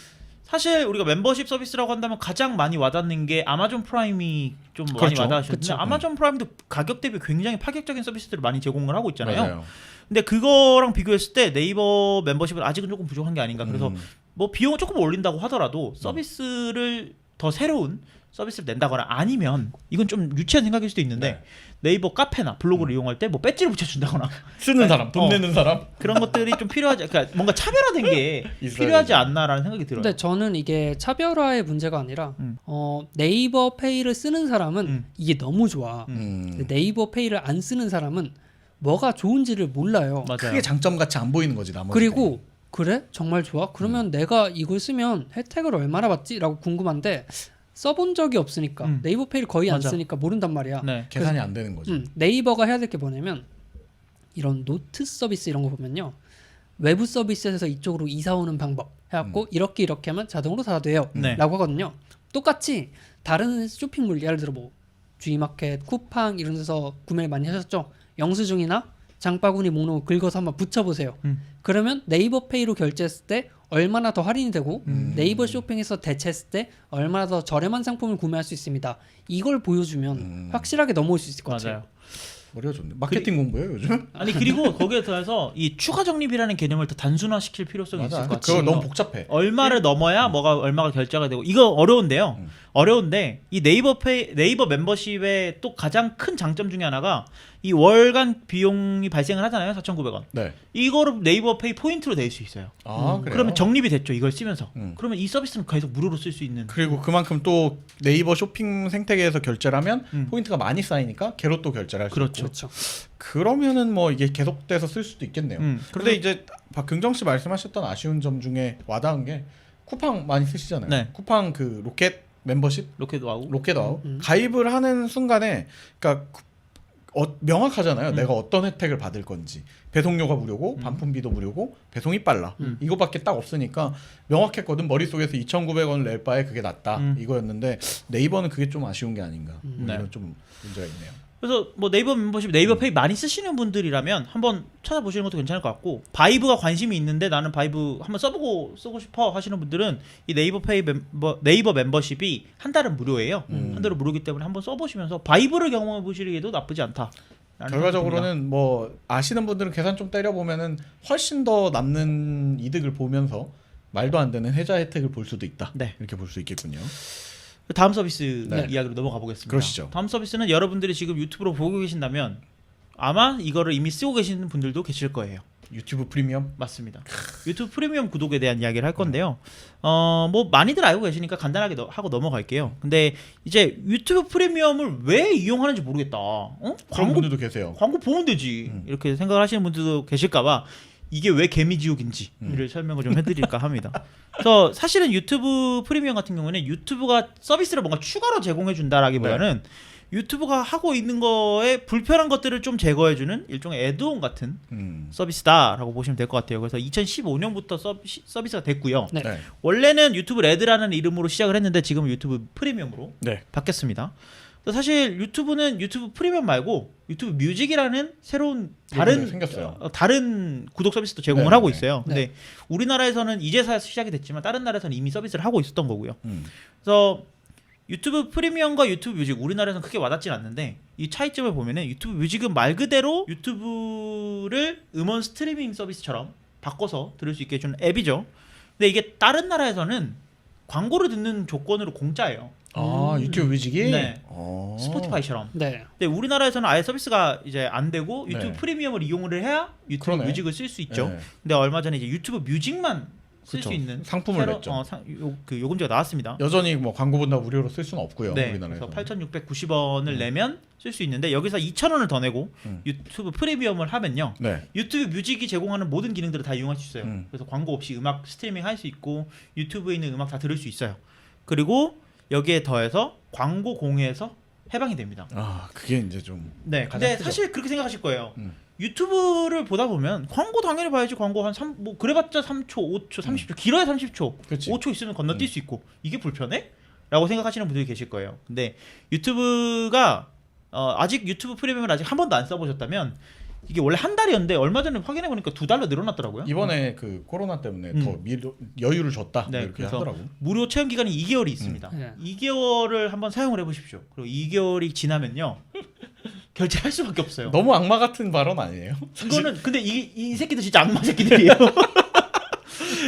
사실 우리가 멤버십 서비스라고 한다면 가장 많이 와닿는 게 아마존 프라임이 좀 많이 그렇죠. 와닿으셨는데 그쵸. 아마존 프라임도 가격 대비 굉장히 파격적인 서비스들을 많이 제공을 하고 있잖아요. 맞아요. 근데 그거랑 비교했을 때 네이버 멤버십은 아직은 조금 부족한 게 아닌가. 그래서 뭐 비용을 조금 올린다고 하더라도 서비스를 더 새로운 서비스를 낸다거나 아니면 이건 좀 유치한 생각일 수도 있는데 네이버 카페나 블로그를 이용할 때 뭐 배지를 붙여준다거나 쓰는 사람, 돈 어. 내는 사람. 그런 것들이 좀 필요하지. 그러니까 뭔가 차별화된 게 있어야 필요하지 되죠. 않나라는 생각이 들어요. 근데 저는 이게 차별화의 문제가 아니라 네이버 페이를 쓰는 사람은 이게 너무 좋아. 근데 네이버 페이를 안 쓰는 사람은 뭐가 좋은지를 몰라요. 맞아요. 크게 장점 같이 안 보이는 거지 나머지. 그리고 그래? 정말 좋아? 그러면 내가 이걸 쓰면 혜택을 얼마나 받지? 라고 궁금한데 써본 적이 없으니까 네이버 페이를 거의 안 맞아. 쓰니까 모른단 말이야. 네. 계산이 안 되는 거지. 네이버가 해야 될 게 뭐냐면 이런 노트 서비스 이런 거 보면요. 외부 서비스에서 이쪽으로 이사 오는 방법 해갖고 이렇게 하면 자동으로 다 돼요. 네. 라고 하거든요. 똑같이 다른 쇼핑몰 예를 들어 뭐 G마켓, 쿠팡 이런 데서 구매를 많이 하셨죠. 영수증이나 장바구니 목록을 긁어서 한번 붙여보세요. 그러면 네이버 페이로 결제했을 때 얼마나 더 할인이 되고 네이버 쇼핑에서 대체했을 때 얼마나 더 저렴한 상품을 구매할 수 있습니다. 이걸 보여주면 확실하게 넘어올 수 있을 것 같아요. 맞아요. 머리가 좋네. 마케팅 공부예요 요즘? 아니 그리고 거기에 더해서 이 추가 적립이라는 개념을 더 단순화시킬 필요성이 있을 것 같아요. 그거 너무 복잡해. 얼마를 넘어야 얼마가 결제가 되고 이거 어려운데요. 어려운데 이 네이버 멤버십의 또 가장 큰 장점 중에 하나가 이 월간 비용이 발생을 하잖아요. 4,900원. 네. 이거를 네이버 페이 포인트로 낼 수 있어요. 아 그래요? 그러면 적립이 됐죠. 이걸 쓰면서. 음. 그러면 이 서비스는 계속 무료로 쓸 수 있는. 그리고 그만큼 또 네이버 쇼핑 생태계에서 결제를 하면 포인트가 많이 쌓이니까 걔로 또 결제를 할 수 그렇죠. 있고. 그렇죠. 그러면은 뭐 이게 계속돼서 쓸 수도 있겠네요. 그래서- 그런데 이제 박경정 씨 말씀하셨던 아쉬운 점 중에 와닿은 게 쿠팡 많이 쓰시잖아요. 네. 쿠팡 그 로켓 멤버십 로켓와우. 로켓아웃 가입을 하는 순간에 그러니까 명확하잖아요. 내가 어떤 혜택을 받을 건지. 배송료가 무료고 반품비도 무료고 배송이 빨라. 이거밖에 딱 없으니까 명확했거든. 머릿속에서 2,900원 낼 바에 그게 낫다. 이거였는데 네이버는 그게 좀 아쉬운 게 아닌가. 네. 이런 좀 문제가 있네요. 그래서 뭐 네이버 멤버십, 네이버 페이 많이 쓰시는 분들이라면 한번 찾아보시는 것도 괜찮을 것 같고 바이브가 관심이 있는데 나는 바이브 한번 쓰고 싶어 하시는 분들은 이 네이버 멤버십이 한 달은 무료예요. 한 달은 무료이기 때문에 한번 써보시면서 바이브를 경험해 보시기에도 나쁘지 않다. 결과적으로는 뭐 아시는 분들은 계산 좀 때려보면은 훨씬 더 남는 이득을 보면서 말도 안 되는 혜자 혜택을 볼 수도 있다. 네. 이렇게 볼 수 있겠군요. 다음 서비스 네. 이야기로 넘어가 보겠습니다. 그러시죠. 다음 서비스는 여러분들이 지금 유튜브로 보고 계신다면 아마 이거를 이미 쓰고 계시는 분들도 계실 거예요. 유튜브 프리미엄? 맞습니다. 유튜브 프리미엄 구독에 대한 이야기를 할 건데요. 뭐 많이들 알고 계시니까 간단하게 하고 넘어갈게요. 근데 이제 유튜브 프리미엄을 왜 이용하는지 모르겠다. 그런 분들도 계세요. 광고 보면 되지. 이렇게 생각을 하시는 분들도 계실까봐 이게 왜 개미지옥인지를 설명을 좀 해드릴까 합니다. 그래서 사실은 유튜브 프리미엄 같은 경우는 유튜브가 서비스를 뭔가 추가로 제공해준다라기보다는 유튜브가 하고 있는 거에 불편한 것들을 좀 제거해주는 일종의 애드온 같은 서비스다라고 보시면 될 것 같아요. 그래서 2015년부터 서비스가 됐고요. 네. 네. 원래는 유튜브 레드라는 이름으로 시작을 했는데 지금 유튜브 프리미엄으로 네. 바뀌었습니다. 사실 유튜브는 유튜브 프리미엄 말고 유튜브 뮤직이라는 새로운 다른 생겼어요. 다른 구독 서비스도 제공을 네, 하고 네. 있어요. 근데 우리나라에서는 이제서야 시작이 됐지만 다른 나라에서는 이미 서비스를 하고 있었던 거고요. 음. 그래서 유튜브 프리미엄과 유튜브 뮤직 우리나라에서는 크게 와닿진 않는데 이 차이점을 보면은 유튜브 뮤직은 말 그대로 유튜브를 음원 스트리밍 서비스처럼 바꿔서 들을 수 있게 해주는 앱이죠. 근데 이게 다른 나라에서는 광고를 듣는 조건으로 공짜예요. 아 유튜브 뮤직이? 네. 어. 스포티파이처럼. 네. 근데 우리나라에서는 아예 서비스가 이제 안 되고 유튜브 네. 프리미엄을 이용을 해야 유튜브 그러네. 뮤직을 쓸 수 있죠. 네. 근데 얼마 전에 이제 유튜브 뮤직만 쓸 수 그쵸. 있는 상품을 냈죠. 그 요금제가 나왔습니다. 여전히 뭐 광고보다 무료로 쓸 수는 없고요. 네, 우리나라에서. 그래서 8,690원을 내면 쓸 수 있는데 여기서 2,000원을 더 내고 유튜브 프리미엄을 하면요. 네. 유튜브 뮤직이 제공하는 모든 기능들을 다 이용할 수 있어요. 음. 그래서 광고 없이 음악 스트리밍 할 수 있고 유튜브에 있는 음악 다 들을 수 있어요. 그리고 여기에 더해서 광고 공유에서 해방이 됩니다. 아 그게 이제 좀. 네, 가장 근데 크죠. 사실 그렇게 생각하실 거예요. 유튜브를 보다 보면 광고 당연히 봐야지. 광고 한 3, 뭐 그래봤자 3초, 5초, 30초, 길어야 30초, 그치. 5초 있으면 건너뛸 수 있고 이게 불편해? 라고 생각하시는 분들이 계실 거예요. 근데 유튜브가 아직 유튜브 프리미엄을 아직 한 번도 안 써보셨다면 이게 원래 한 달이었는데 얼마 전에 확인해 보니까 2달로 늘어났더라고요. 이번에 그 코로나 때문에 더 여유를 줬다 네, 이렇게 그래서 하더라고. 무료 체험 기간이 2개월이 있습니다. 2개월을 한번 사용을 해보십시오. 그리고 2개월이 지나면요 결제할 수밖에 없어요. 너무 악마 같은 발언 아니에요? 이거는 근데 이 새끼들 진짜 악마 새끼들이에요.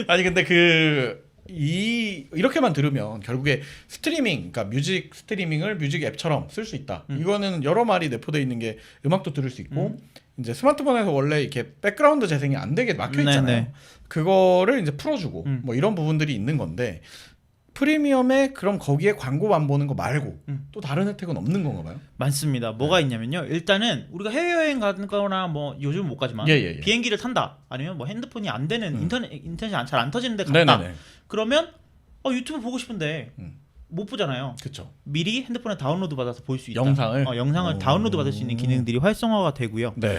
아니 근데 그 이렇게만 들으면 결국에 스트리밍, 그러니까 뮤직 스트리밍을 뮤직 앱처럼 쓸 수 있다. 이거는 여러 말이 내포되어 있는 게 음악도 들을 수 있고 이제 스마트폰에서 원래 이렇게 백그라운드 재생이 안 되게 막혀 있잖아요. 네네. 그거를 이제 풀어주고 뭐 이런 부분들이 있는 건데 프리미엄에 그럼 거기에 광고만 보는 거 말고 또 다른 혜택은 없는 건가 봐요? 많습니다. 뭐가 있냐면요. 일단은 우리가 해외여행 가거나 뭐 요즘 못 가지만 예. 비행기를 탄다. 아니면 뭐 핸드폰이 안 되는 인터넷이 잘 안 터지는 데 갔다. 네네네. 그러면 유튜브 보고 싶은데 못 보잖아요. 그렇죠. 미리 핸드폰에 다운로드 받아서 볼 수 있다. 영상을? 영상을 다운로드 받을 수 있는 기능들이 활성화가 되고요. 네.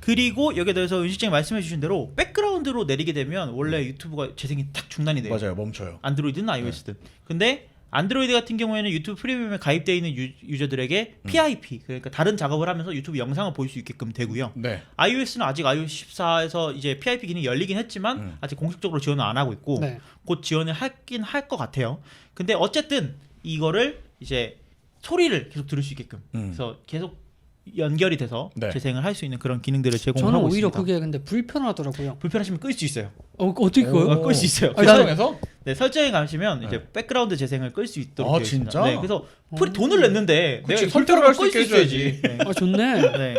그리고 여기에 대해서 은실장이 말씀해 주신 대로 백그라운드로 내리게 되면 원래 유튜브가 재생이 딱 중단이 돼요. 맞아요. 멈춰요. 안드로이드는 iOS든. 근데 안드로이드 같은 경우에는 유튜브 프리미엄에 가입되어 있는 유저들에게 PIP, 그러니까 다른 작업을 하면서 유튜브 영상을 볼 수 있게끔 되고요. 네. iOS는 아직 iOS 14에서 이제 PIP 기능이 열리긴 했지만 아직 공식적으로 지원을 안 하고 있고 네. 곧 지원을 하긴 할 것 같아요. 근데 어쨌든 이거를 이제 소리를 계속 들을 수 있게끔 그래서 계속 연결이 돼서 네. 재생을 할 수 있는 그런 기능들을 저는 제공하고 오히려 있습니다. 그게 근데 불편하더라고요. 불편하시면 끌 수 있어요. 어떻게 그거요? 끌 수 있어요. 아니, 설정에서? 네, 설정에 가시면 네. 이제 백그라운드 재생을 끌 수 있도록 아, 되어 있습니다. 진짜? 네, 그래서 돈을 냈는데 그치, 내가 선택을 할수 있게 끌수 있어야지. 해줘야지. 네. 좋네. 네.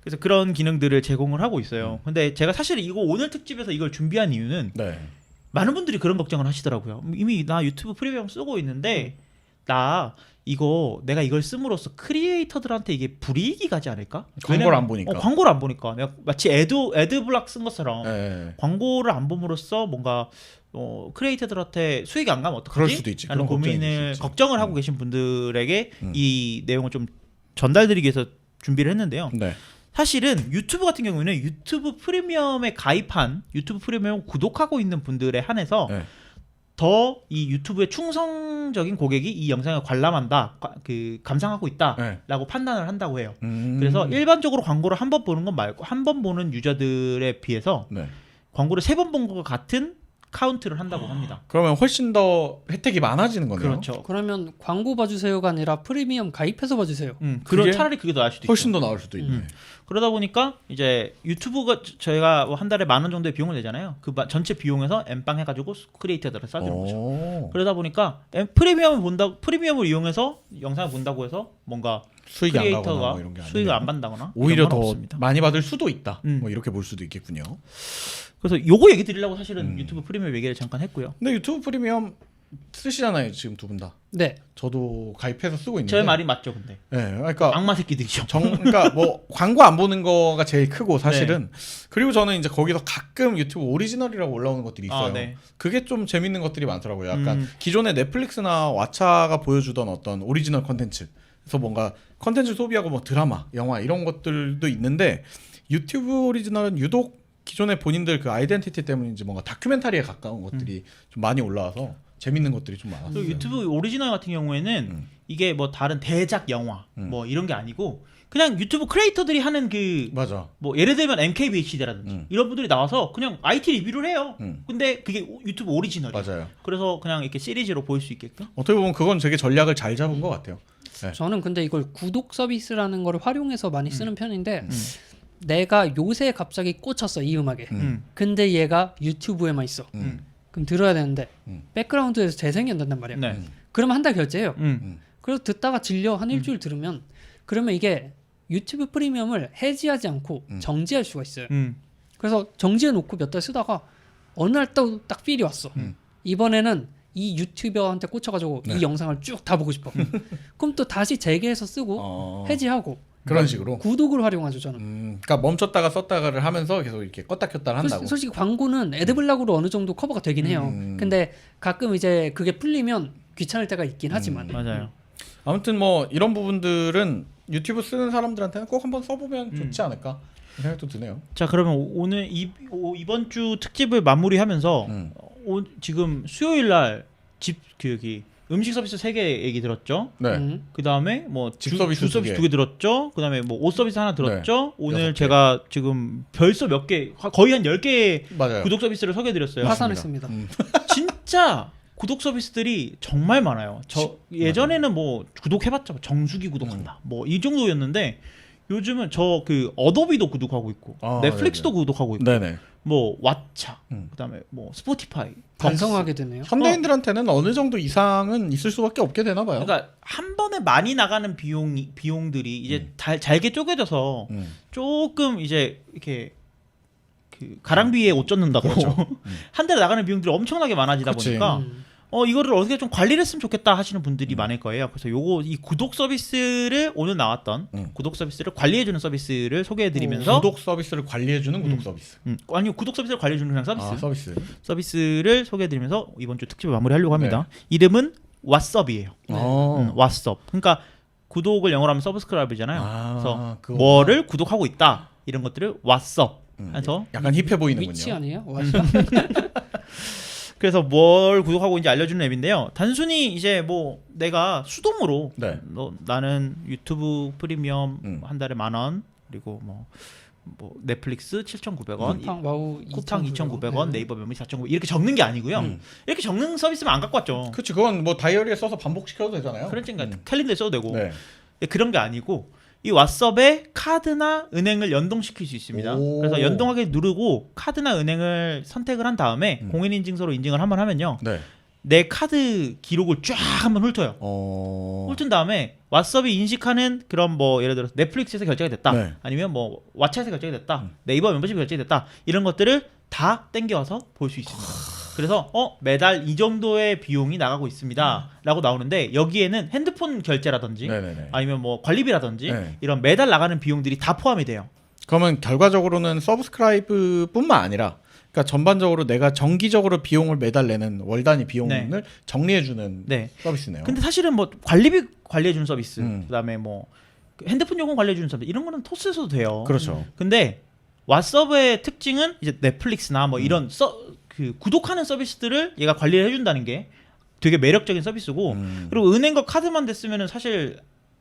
그래서 그런 기능들을 제공을 하고 있어요. 근데 제가 사실 이거 오늘 특집에서 이걸 준비한 이유는 네. 많은 분들이 그런 걱정을 하시더라고요. 이미 나 유튜브 프리미엄 쓰고 있는데 나 이거 내가 이걸 씀으로써 크리에이터들한테 이게 불이익이 가지 않을까? 광고를 안 보니까. 광고를 안 보니까 내가 마치 애드블락 쓴 것처럼 네. 광고를 안 봄으로써 뭔가 크리에이터들한테 수익이 안 가면 어떡하지? 그럴 수도 있지. 라는 그런 걱정이 있을 고민을 수 있지. 걱정을 하고 계신 분들에게 이 내용을 좀 전달드리기 위해서 준비를 했는데요. 네. 사실은 유튜브 같은 경우에는 유튜브 프리미엄에 가입한 유튜브 프리미엄 구독하고 있는 분들에 한해서 네. 더 이 유튜브의 충성적인 고객이 이 영상을 관람한다, 감상하고 있다라고 네. 판단을 한다고 해요. 그래서 일반적으로 광고를 한 번 보는 건 말고 한 번 보는 유저들에 비해서 네. 광고를 3번 본 것과 같은 카운트를 한다고 합니다. 그러면 훨씬 더 혜택이 많아지는 거네요. 그렇죠. 그러면 광고 봐주세요가 아니라 프리미엄 가입해서 봐주세요. 그런 그게 차라리 그게 더 나을 수도 훨씬 있죠. 더 나을 수도 있네. 그러다 보니까 이제 유튜브가 저희가 한 달에 10,000원 정도의 비용을 내잖아요. 그 전체 비용에서 엠빵 해가지고 크리에이터들을 싸주는 거죠. 오. 그러다 보니까 프리미엄을 이용해서 영상을 본다고 해서 뭔가 수익이 안 가거나 크리에이터가 뭐 이런 게 수익을 아니네요. 안 받는다거나 오히려 이런 건 더 없습니다. 많이 받을 수도 있다. 음. 뭐 이렇게 볼 수도 있겠군요. 그래서 요거 얘기 드리려고 사실은 유튜브 프리미엄 얘기를 잠깐 했고요. 근데 유튜브 프리미엄 쓰시잖아요, 지금 두 분 다. 네. 저도 가입해서 쓰고 있는데. 저의 말이 맞죠, 근데. 네, 그러니까 악마 새끼들이죠. 그러니까 뭐 광고 안 보는 거가 제일 크고 사실은. 그리고 저는 이제 거기서 가끔 유튜브 오리지널이라고 올라오는 것들이 있어요. 네. 그게 좀 재밌는 것들이 많더라고요. 약간 기존의 넷플릭스나 왓챠가 보여주던 어떤 오리지널 컨텐츠. 그래서 뭔가 컨텐츠 소비하고 뭐 드라마, 영화 이런 것들도 있는데 유튜브 오리지널은 유독 기존의 본인들 그 아이덴티티 때문인지 뭔가 다큐멘터리에 가까운 것들이 좀 많이 올라와서 재밌는 것들이 좀 많았어요. 또 유튜브 오리지널 같은 경우에는 이게 뭐 다른 대작 영화 뭐 이런 게 아니고 그냥 유튜브 크리에이터들이 하는 맞아. 뭐 예를 들면 MKBHD라든지 이런 분들이 나와서 그냥 IT 리뷰를 해요. 근데 그게 유튜브 오리지널이에요. 맞아요. 그래서 그냥 이렇게 시리즈로 볼 수 있게끔. 어떻게 보면 그건 되게 전략을 잘 잡은 것 같아요. 네. 저는 근데 이걸 구독 서비스라는 걸 활용해서 많이 쓰는 편인데 내가 요새 갑자기 꽂혔어 이 음악에. 근데 얘가 유튜브에만 있어. 그럼 들어야 되는데 백그라운드에서 재생이 안 된단 말이야. 네. 그러면 한 달 결제해요. 음. 그래서 듣다가 질려 한 일주일 들으면 그러면 이게 유튜브 프리미엄을 해지하지 않고 정지할 수가 있어요. 그래서 정지해 놓고 몇 달 쓰다가 어느 날 또 딱 필이 왔어. 이번에는 이 유튜버한테 꽂혀가지고 네. 이 영상을 쭉 다 보고 싶어. 그럼 또 다시 재개해서 쓰고 해지하고 그런 식으로. 구독을 활용하죠 저는. 그러니까 멈췄다가 썼다가를 하면서 계속 이렇게 껐다 켰다 한다고. 솔직히 광고는 애드블락으로 어느 정도 커버가 되긴 해요. 근데 가끔 이제 그게 풀리면 귀찮을 때가 있긴 하지만. 맞아요. 아무튼 뭐 이런 부분들은 유튜브 쓰는 사람들한테는 꼭 한번 써보면 좋지 않을까 생각도 드네요. 자, 그러면 오늘 이번 주 특집을 마무리하면서 지금 수요일 날집 여기 음식 서비스 3개 얘기 들었죠. 네. 그다음에 뭐 집 서비스 주 서비스 2개 들었죠. 그다음에 뭐 옷 서비스 하나 들었죠. 오늘 6개. 제가 지금 벌써 몇 개 거의 한 10개 맞아요. 구독 서비스를 소개해 드렸어요. 파산했습니다. 진짜 구독 서비스들이 정말 많아요. 저 예전에는 뭐 구독해봤자 정수기 구독한다 뭐 이 정도였는데 요즘은 저 그 어도비도 구독하고 있고 넷플릭스도 구독하고 있고 네네. 뭐 왓챠 그다음에 뭐 스포티파이 반성하게 되네요. 현대인들한테는 어느 정도 이상은 있을 수밖에 없게 되나 봐요. 그러니까 한 번에 많이 나가는 비용들이 이제 잘게 쪼개져서 조금 이제 이렇게 그 가랑비에 옷 젖는다고 한 달에 나가는 비용들이 엄청나게 많아지다 그치. 보니까 이거를 어떻게 좀 관리를 했으면 좋겠다 하시는 분들이 많을 거예요. 그래서 이 구독 서비스를 오늘 나왔던 구독 서비스를 관리해주는 서비스를 소개해드리면서 구독 서비스를 관리해주는 구독 서비스. 아니요, 구독 서비스를 관리해주는 그냥 서비스. 서비스를 소개해드리면서 이번 주 특집을 마무리하려고 합니다. 이름은 왓썹이에요. 왓썹. 그러니까 구독을 영어로 하면 서브스크라이브잖아요. 그래서 뭐를 구독하고 있다 이런 것들을 왓썹 해서 약간 힙해 보이는군요. 위치 아니에요? 그래서 뭘 구독하고 있는지 알려주는 앱인데요. 단순히 이제 뭐 내가 수동으로 나는 유튜브 프리미엄 한 달에 10,000원 그리고 뭐 넷플릭스 7,900원, 쿠팡 2,900원, 네이버 멤버십 4,900원 이렇게 적는 게 아니고요. 이렇게 적는 서비스면 안 갖고 왔죠. 그렇지, 그건 뭐 다이어리에 써서 반복시켜도 되잖아요. 그러니까 캘린더에 써도 되고 그런 게 아니고 이 왓썹에 카드나 은행을 연동시킬 수 있습니다. 그래서 연동하기 누르고 카드나 은행을 선택을 한 다음에 공인인증서로 인증을 한번 하면요. 내 카드 기록을 쫙 한번 훑어요. 훑은 다음에 왓썹이 인식하는 그런 뭐 예를 들어서 넷플릭스에서 결제가 됐다. 아니면 뭐 왓챠에서 결제가 됐다. 네이버 멤버십 결제가 됐다. 이런 것들을 다 땡겨와서 볼 수 있습니다. 그래서 매달 이 정도의 비용이 나가고 있습니다 라고 나오는데 여기에는 핸드폰 결제라든지 아니면 뭐 관리비라든지 이런 매달 나가는 비용들이 다 포함이 돼요. 그러면 결과적으로는 서브스크라이브 뿐만 아니라 그러니까 전반적으로 내가 정기적으로 비용을 매달 내는 월 단위 비용을 정리해주는 서비스네요. 근데 사실은 뭐 관리비 관리해주는 서비스 그다음에 뭐 핸드폰 요금 관리해주는 서비스 이런 거는 토스에서도 돼요. 그렇죠. 근데 왓썹의 특징은 이제 넷플릭스나 뭐 이런 그 구독하는 서비스들을 얘가 관리를 해준다는 게 되게 매력적인 서비스고 그리고 은행과 카드만 됐으면은 사실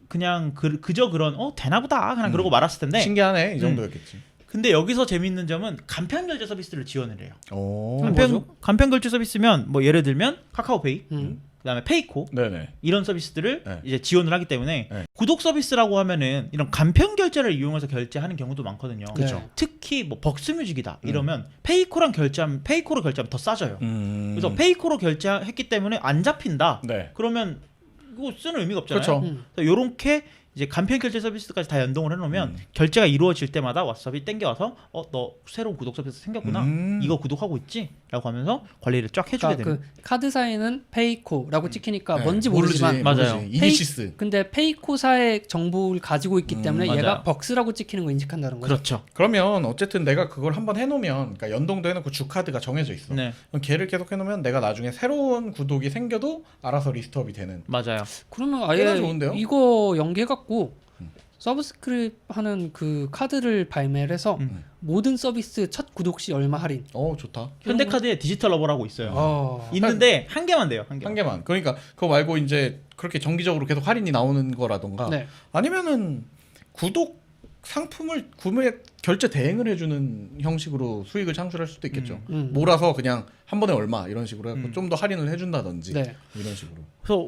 그냥 그저 그런 되나보다 그냥 그러고 말았을 텐데 신기하네 이 정도였겠지. 근데 여기서 재밌는 점은 간편 결제 서비스를 지원을 해요. 간편 결제 서비스면 뭐 예를 들면 카카오페이 그다음에 페이코 이런 서비스들을 이제 지원을 하기 때문에 구독 서비스라고 하면은 이런 간편 결제를 이용해서 결제하는 경우도 많거든요. 특히 뭐 벅스뮤직이다 이러면 페이코로 결제하면 더 싸져요. 그래서 페이코로 결제했기 때문에 안 잡힌다. 그러면 이거 쓰는 의미가 없잖아요. 요렇게 이제 간편 결제 서비스까지 다 연동을 해놓으면 결제가 이루어질 때마다 왓썹이 땡겨와서 너 새로운 구독 서비스 생겼구나 이거 구독하고 있지? 라고 하면서 관리를 쫙 해주게 되는 그 카드사에는 페이코라고 찍히니까 뭔지 모르지만 맞아요. 이니시스. 근데 페이코사의 정보를 가지고 있기 때문에 맞아요. 얘가 벅스라고 찍히는 거 인식한다는 거죠. 그렇죠. 그러면 어쨌든 내가 그걸 한번 해놓으면 그러니까 연동도 해놓고 주카드가 정해져 있어. 그럼 걔를 계속 해놓으면 내가 나중에 새로운 구독이 생겨도 알아서 리스트업이 되는. 맞아요. 그러면 아예 좋은데요? 이거 연계갖고 서브스크립 하는 그 카드를 발매를 해서 모든 서비스 첫 구독 시 얼마 할인. 좋다. 현대카드에 디지털 러버라고 있어요. 있는데 한 개만 돼요. 한 개만. 그러니까 그거 말고 이제 그렇게 정기적으로 계속 할인이 나오는 거라던가 아니면은 구독 상품을 구매 결제 대행을 해주는 형식으로 수익을 창출할 수도 있겠죠. 몰아서 그냥 한 번에 얼마 이런 식으로 해서 좀 더 할인을 해준다든지 이런 식으로. 그래서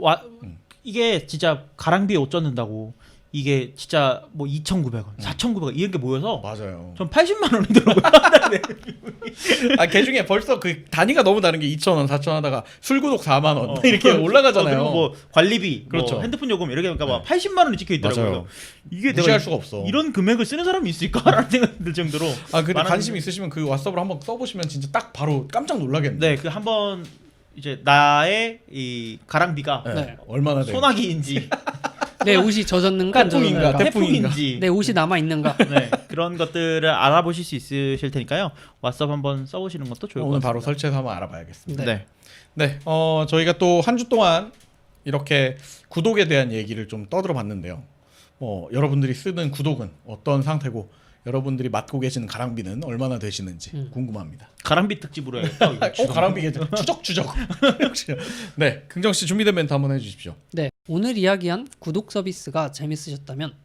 이게 진짜 가랑비에 옷 젖는다고 이게 진짜 뭐 2,900원, 4,900원 이런 게 모여서 맞아요. 전 80만 원이더라고요. 걔 중에 벌써 그 단위가 너무 다른 게 2,000원, 4,000원 하다가 술구독 4만 원 이렇게 올라가잖아요. 그리고 뭐 관리비, 그렇죠. 뭐 핸드폰 요금 이렇게 하니까 막 80만 원이 찍혀 있더라고요. 맞아요. 이게 무시할 수가 없어. 이런 금액을 쓰는 사람이 있을까라는 생각이 들 정도로. 근데 관심 있으시면 그 왓썹을 한번 써보시면 진짜 딱 바로 깜짝 놀라겠네요. 네, 그 한번 이제 나의 이 가랑비가 얼마나 소나기인지. 내 옷이 젖었는가 안 젖었는가, 태풍인지, 내 옷이 남아 있는가, 그런 것들을 알아보실 수 있으실 테니까요. 왓썹 한번 써보시는 것도 좋을 것 같습니다. 오늘 바로 설치해서 한번 알아봐야겠습니다. 네. 저희가 또 한 주 동안 이렇게 구독에 대한 얘기를 좀 떠들어봤는데요. 여러분들이 쓰는 구독은 어떤 상태고 여러분들이 맡고 계시는 가랑비는 얼마나 되시는지 궁금합니다. 가랑비 특집으로 해야겠다. 가랑비 추적. 네, 긍정 씨 준비된 멘트 한번 해주십시오. 네, 오늘 이야기한 구독 서비스가 재밌으셨다면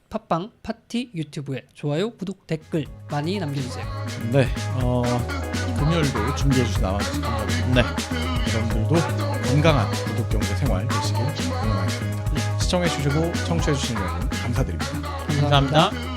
팟빵, 파티, 유튜브에 좋아요, 구독, 댓글 많이 남겨주세요. 네, 금요일도 준비해주신 나와주셔서 감사드립니다. 여러분들도 건강한 구독 경제 생활 되시길 응원하겠습니다. 시청해주시고 청취해주신 여러분 감사드립니다. 감사합니다.